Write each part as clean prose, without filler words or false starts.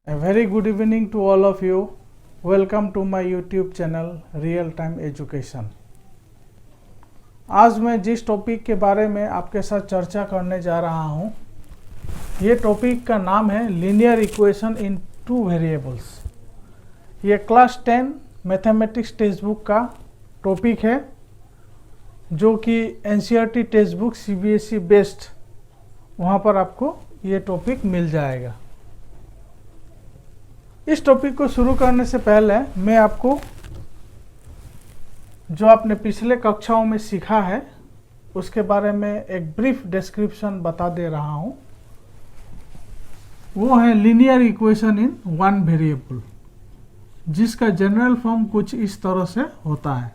A very good evening to all of you. Welcome to my YouTube channel Real Time Education. आज मैं जिस topic के बारे में आपके साथ चर्चा करने जा रहा हूँ, ये टॉपिक का नाम है linear equation in two variables. ये क्लास 10 मैथमेटिक्स टेक्स्ट बुक का टॉपिक है, जो कि NCERT text book CBSE based, वहाँ पर आपको ये टॉपिक मिल जाएगा। इस टॉपिक को शुरू करने से पहले मैं आपको जो आपने पिछले कक्षाओं में सीखा है उसके बारे में एक ब्रीफ डिस्क्रिप्शन बता दे रहा हूँ। वो है linear equation in one variable, जिसका जनरल फॉर्म कुछ इस तरह से होता है।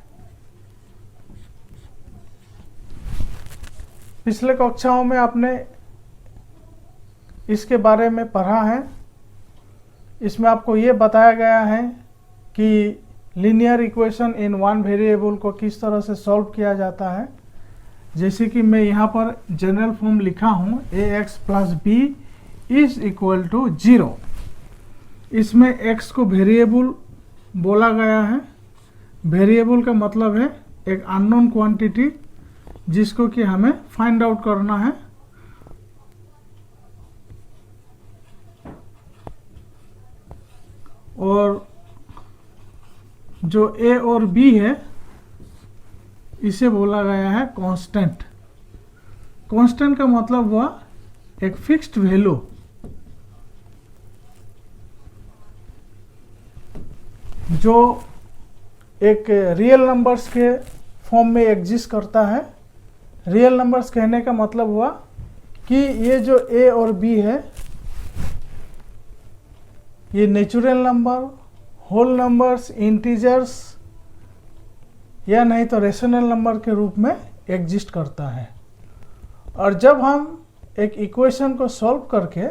पिछले कक्षाओं में आपने इसके बारे में पढ़ा है। इसमें आपको ये बताया गया है कि linear equation in one variable को किस तरह से सॉल्व किया जाता है। जैसे कि मैं यहाँ पर जनरल फॉर्म लिखा हूँ ax plus B is equal to 0। इसमें x को वेरिएबल बोला गया है। वेरिएबल का मतलब है एक अननोन क्वांटिटी जिसको कि हमें फाइंड आउट करना है। और जो a और b है इसे बोला गया है कांस्टेंट। कांस्टेंट का मतलब हुआ एक फिक्स्ड वैल्यू जो एक रियल नंबर्स के फॉर्म में एग्जिस्ट करता है। रियल नंबर्स कहने का मतलब हुआ कि ये जो a और b है ये natural number, whole numbers, integers या नहीं तो रेशनल नंबर के रूप में एग्जिस्ट करता है। और जब हम एक इक्वेशन को सॉल्व करके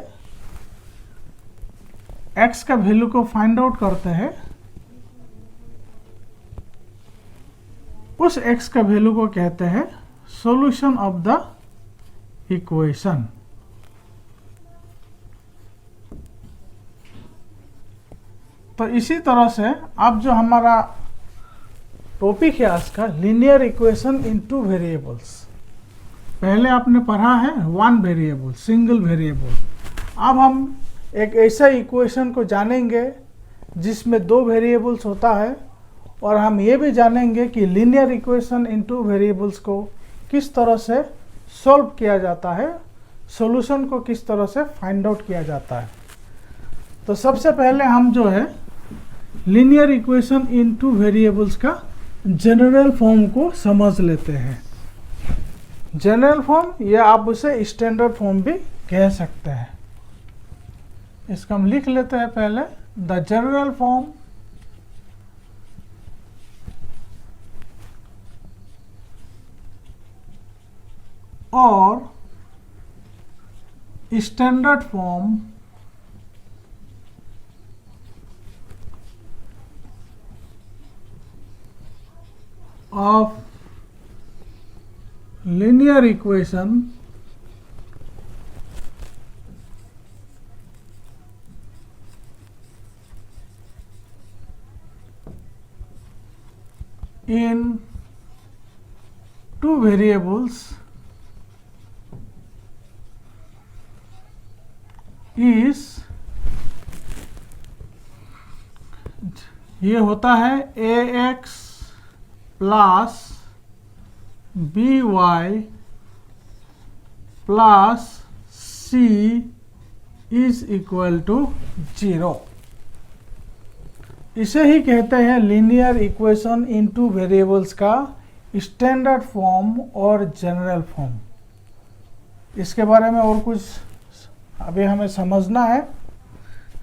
x का वैल्यू को फाइंड आउट करते हैं, उस x का वैल्यू को कहते हैं सॉल्यूशन ऑफ द इक्वेशन। तो इसी तरह से अब जो हमारा टॉपिक है आज का linear equation in two variables, पहले आपने पढ़ा है वन वेरिएबल, सिंगल वेरिएबल। अब हम एक ऐसा इक्वेशन को जानेंगे जिसमें दो वेरिएबल्स होता है, और हम ये भी जानेंगे कि linear equation in two variables को किस तरह से सॉल्व किया जाता है, सॉल्यूशन को किस तरह से फाइंड आउट किया जाता है। तो सबसे पहले हम जो है linear equation in two variables का जनरल फॉर्म को समझ लेते हैं। जनरल फॉर्म या आप उसे स्टैंडर्ड फॉर्म भी कह सकते हैं। इसको हम लिख लेते हैं पहले। द जनरल फॉर्म और standard form of linear equation in two variables is, ये होता है ax plus B Y plus C is equal to 0। इसे ही कहते हैं linear equation in two variables का स्टैंडर्ड फॉर्म और जनरल फॉर्म। इसके बारे में और कुछ अभी हमें समझना है।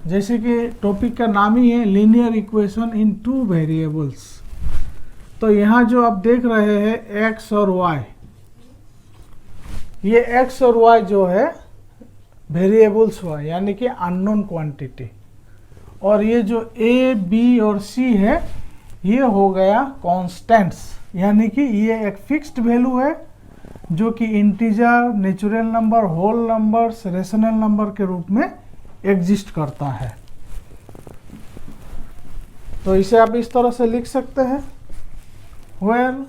जैसे कि टॉपिक का नाम ही है linear equation in two variables. तो यहाँ जो आप देख रहे हैं x और y, ये x और y जो है वेरिएबल्स हुआ, यानी कि अननोन क्वांटिटी। और ये जो a, b और c है ये हो गया कांस्टेंट्स, यानी कि ये एक फिक्स्ड वैल्यू है जो कि integer, natural number, whole numbers, rational number के रूप में एग्जिस्ट करता है। तो इसे आप इस तरह से लिख सकते हैं, where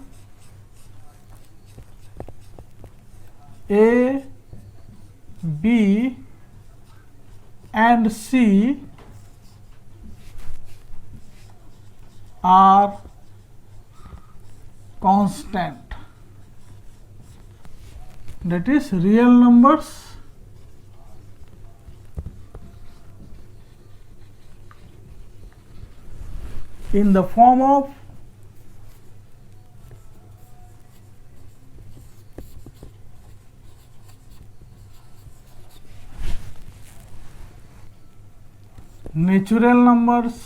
A, B and C are constant, that is real numbers in the form of natural numbers,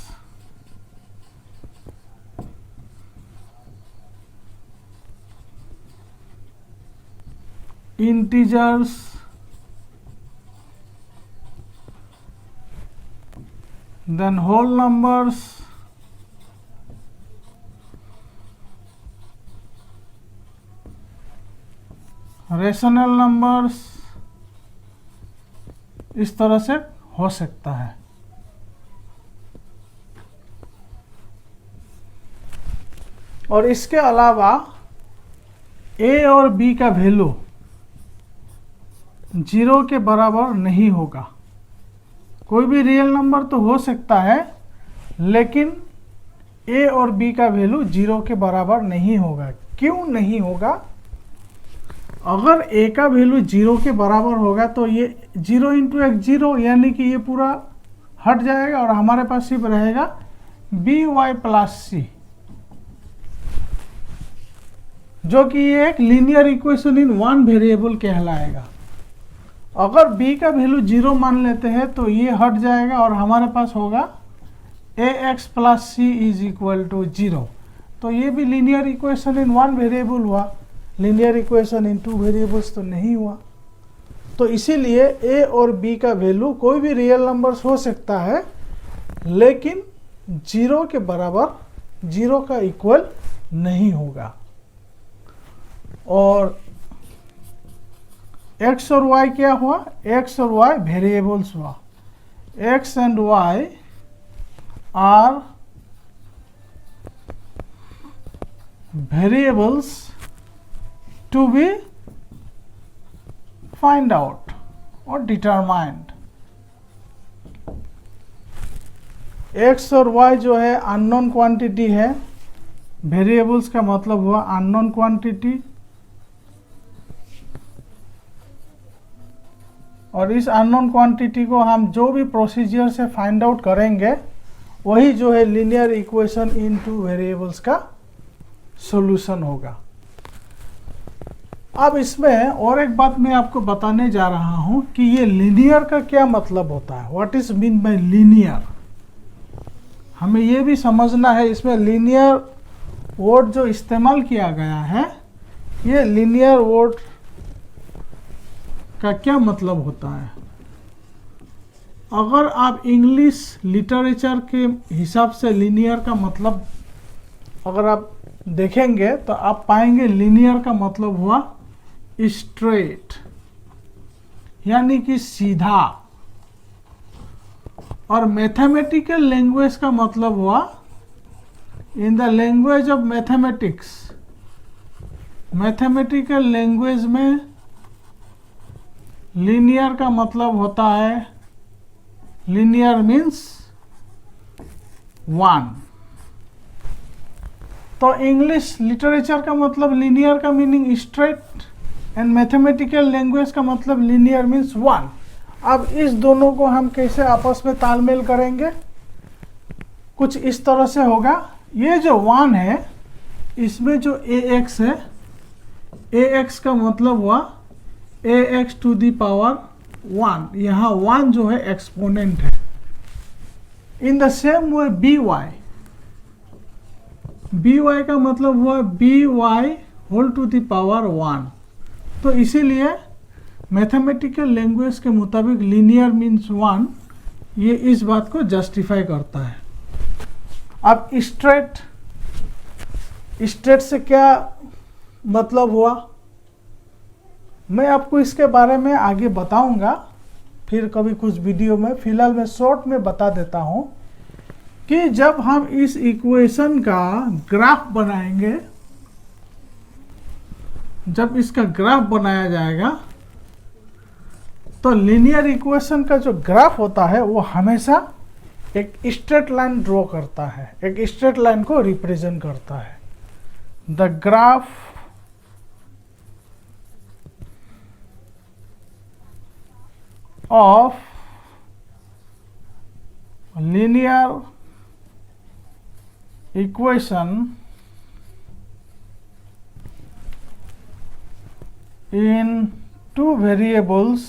integers, then whole numbers, rational numbers, इस तरह से हो सकता है। और इसके अलावा ए और बी का वैल्यू 0 के बराबर नहीं होगा। कोई भी रियल नंबर तो हो सकता है, लेकिन ए और बी का वैल्यू 0 के बराबर नहीं होगा। क्यों नहीं होगा? अगर ए का वैल्यू 0 के बराबर होगा तो ये 0 इंटू एक 0, यानी कि ये पूरा हट जाएगा और हमारे पास सिर्फ रहेगा बी वाई प्लस सी, जो कि ये एक linear equation in one variable कहलाएगा। अगर b का वैल्यू 0 मान लेते हैं तो ये हट जाएगा और हमारे पास होगा ax plus C is equal to 0। तो ये भी linear equation in one variable हुआ, linear equation in two variables तो नहीं हुआ। तो इसीलिए a और b का वैल्यू कोई भी रियल नंबर्स हो सकता है, लेकिन 0 के बराबर, 0 का इक्वल नहीं होगा। और x और y क्या हुआ? x और y वेरिएबल्स हुआ। x and y are variables to be find out और डिटरमाइंड। x और y जो है अननोन क्वांटिटी है, वेरिएबल्स का मतलब हुआ अननोन क्वांटिटी, और इस अननोन क्वांटिटी को हम जो भी प्रोसीजर से फाइंड आउट करेंगे वही जो है linear equation in two variables का सॉल्यूशन होगा। अब इसमें और एक बात मैं आपको बताने जा रहा हूं कि ये लीनियर का क्या मतलब होता है, what is mean by linear. हमें ये भी समझना है इसमें लीनियर वर्ड जो इस्तेमाल किया गया है, ये लीनियर वर्ड का क्या मतलब होता है। अगर आप इंग्लिश लिटरेचर के हिसाब से लीनियर का मतलब अगर आप देखेंगे तो आप पाएंगे लीनियर का मतलब हुआ स्ट्रेट, यानी कि सीधा। और मैथमेटिकल लैंग्वेज का मतलब हुआ in the language of mathematics, mathematical language में लीनियर का मतलब होता है, लीनियर मीन्स वन। तो इंग्लिश लिटरेचर का मतलब लीनियर का meaning straight, and mathematical language का मतलब लीनियर मीन्स वन। अब इस दोनों को हम कैसे आपस में तालमेल करेंगे? कुछ इस तरह से होगा। ये जो वन है, इसमें जो ax है, ax का मतलब हुआ ax टू दी पावर 1, यहाँ 1 जो है एक्सपोनेंट है। In the same way by का मतलब हुआ by whole to the power 1। तो इसीलिए मैथमेटिकल लैंग्वेज के मुताबिक लीनियर मीन्स 1, ये इस बात को जस्टिफाई करता है। अब स्ट्रेट से क्या मतलब हुआ, मैं आपको इसके बारे में आगे बताऊंगा फिर कभी कुछ वीडियो में। फिलहाल मैं शॉर्ट में बता देता हूं कि जब हम इस इक्वेशन का ग्राफ बनाएंगे, जब इसका ग्राफ बनाया जाएगा तो लीनियर इक्वेशन का जो ग्राफ होता है वो हमेशा एक स्ट्रेट लाइन ड्रॉ करता है, एक स्ट्रेट लाइन को रिप्रेजेंट करता है। The graph of linear equation in two variables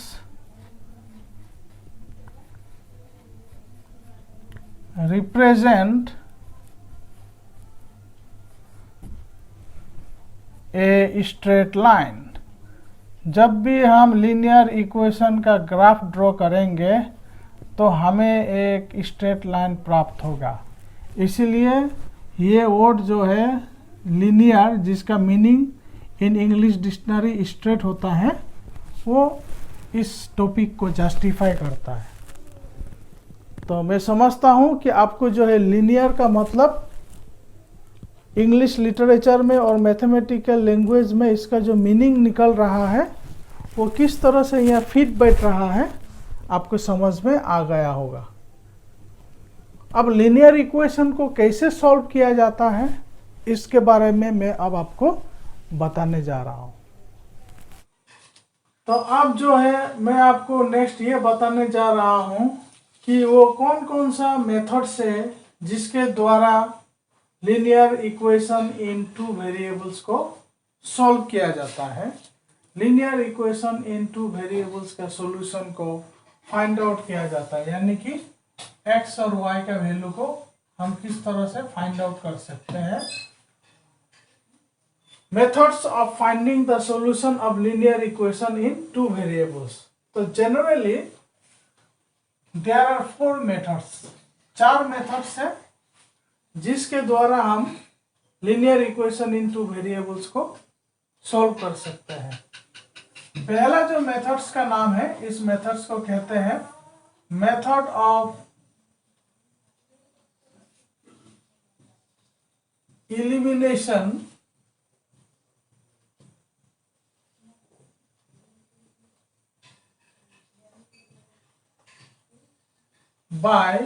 represent a straight line। जब भी हम लीनियर इक्वेशन का ग्राफ ड्रॉ करेंगे तो हमें एक स्ट्रेट लाइन प्राप्त होगा। इसीलिए ये वर्ड जो है लीनियर, जिसका meaning in English dictionary straight होता है, वो इस टॉपिक को जस्टिफाई करता है। तो मैं समझता हूँ कि आपको जो है लीनियर का मतलब इंग्लिश लिटरेचर में और मैथमेटिकल लैंग्वेज में इसका जो मीनिंग निकल रहा है वो किस तरह से यहाँ फिट बैठ रहा है आपको समझ में आ गया होगा। अब लीनियर इक्वेशन को कैसे सॉल्व किया जाता है इसके बारे में मैं अब आपको बताने जा रहा हूँ। तो अब जो है मैं आपको नेक्स्ट ये बताने जा रहा हूँ कि वो कौन कौन सा मेथड्स है जिसके द्वारा linear equation in two variables को सॉल्व किया जाता है। Linear equation in two variables का सॉल्यूशन को फाइंड आउट किया जाता है, यानी कि x और y का वैल्यू को हम किस तरह से फाइंड आउट कर सकते हैं। Methods of finding the solution of linear equation in two variables. तो generally there are 4 methods, 4 methods है जिसके द्वारा हम linear equation in two variables को सॉल्व कर सकते हैं। पहला जो मेथड्स का नाम है, इस मेथड्स को कहते हैं method of elimination by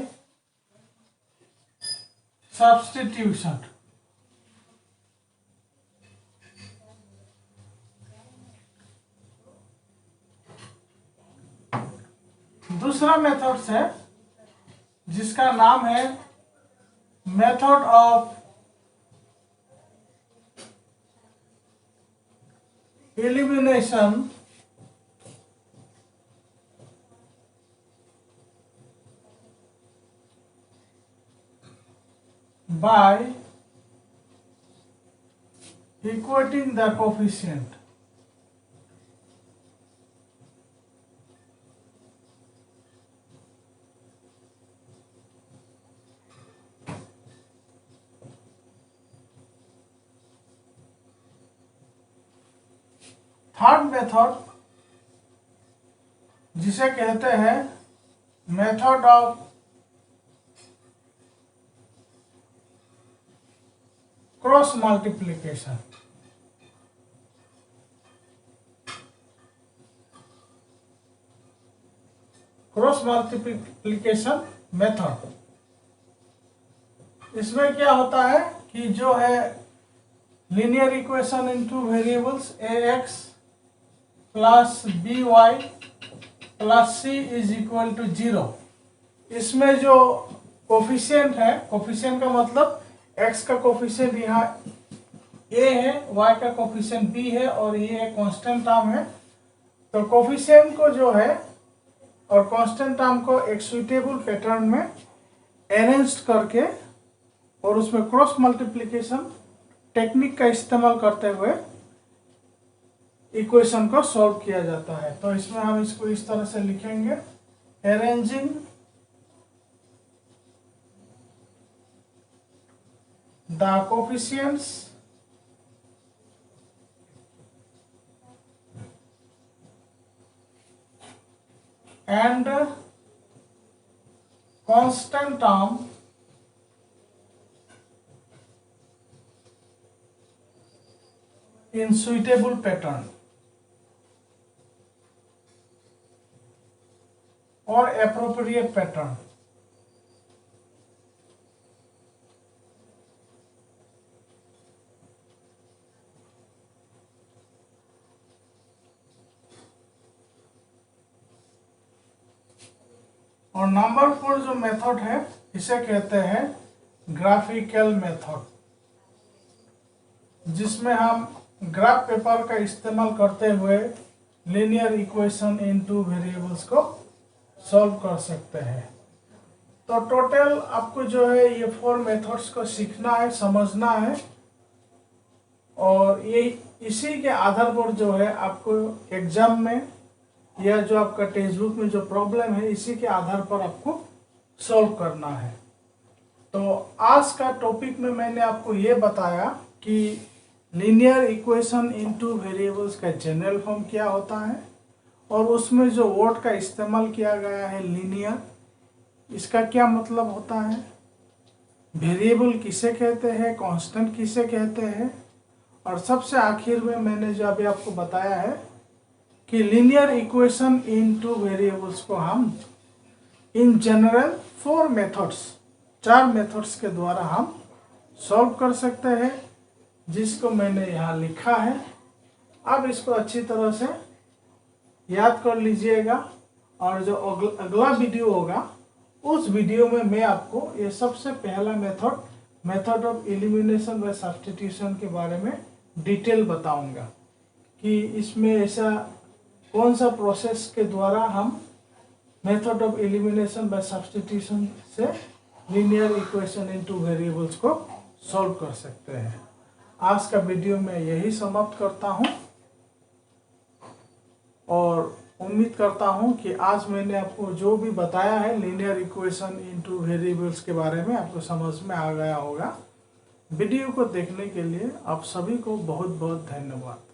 substitution. दूसरा मेथड्स है जिसका नाम है method of elimination by equating the coefficient. Third method जिसे कहते हैं method of cross multiplication. Cross multiplication method, इसमें क्या होता है कि जो है linear equation in two variables ax plus by plus c is equal to 0। इसमें जो कोफिशिएंट है, कोफिशिएंट का मतलब x का कोफिशिएंट यहाँ a है, y का कोफिशिएंट b है और ये एक कांस्टेंट टर्म है। तो कोफिशिएंट को जो है और कांस्टेंट टर्म को एक सुइटेबल पैटर्न में अरेंज करके और उसमें क्रॉस मल्टीप्लिकेशन टेक्निक का इस्तेमाल करते हुए इक्वेशन को सॉल्व किया जाता है। तो इसमें हम इसको इस तरह से लिखेंगे, arranging the coefficients and constant term in suitable pattern और एप्रोप्रिएट पैटर्न। और नंबर 4 जो मेथड है इसे कहते हैं ग्राफिकल मेथड, जिसमें हम ग्राफ पेपर का इस्तेमाल करते हुए linear equation in two variables को सॉल्व कर सकते हैं। तो टोटल आपको जो है ये 4 मेथड्स को सीखना है, समझना है, और ये इसी के आधार पर जो है आपको एग्जाम में या जो आपका टेक्स्ट बुक में जो प्रॉब्लम है इसी के आधार पर आपको सॉल्व करना है। तो आज का टॉपिक में मैंने आपको ये बताया कि लीनियर इक्वेशन इनटू वेरिएबल्स का जनरल फॉर्म क्या होता है, और उसमें जो वर्ड का इस्तेमाल किया गया है लीनियर, इसका क्या मतलब होता है, वेरिएबल किसे कहते हैं, कांस्टेंट किसे कहते हैं, और सबसे आखिर में मैंने जो अभी आपको बताया है कि लीनियर इक्वेशन इनटू वेरिएबल्स को हम इन जनरल 4 मेथड्स, 4 मेथड्स के द्वारा हम सॉल्व कर सकते हैं, जिसको मैंने यहाँ लिखा है। अब इसको अच्छी तरह से याद कर लीजिएगा, और जो अगला वीडियो होगा उस वीडियो में मैं आपको ये सबसे पहला method of elimination by substitution के बारे में डिटेल बताऊंगा कि इसमें ऐसा कौन सा प्रोसेस के द्वारा हम method of elimination by substitution से लीनियर इक्वेशन इनटू वेरिएबल्स को सॉल्व कर सकते हैं। आज का वीडियो मैं यही समाप्त करता हूं, और उम्मीद करता हूं कि आज मैंने आपको जो भी बताया है लीनियर इक्वेशन इनटू वेरिएबल्स के बारे में आपको समझ में आ गया होगा। वीडियो को देखने के लिए आप सभी को बहुत बहुत धन्यवाद।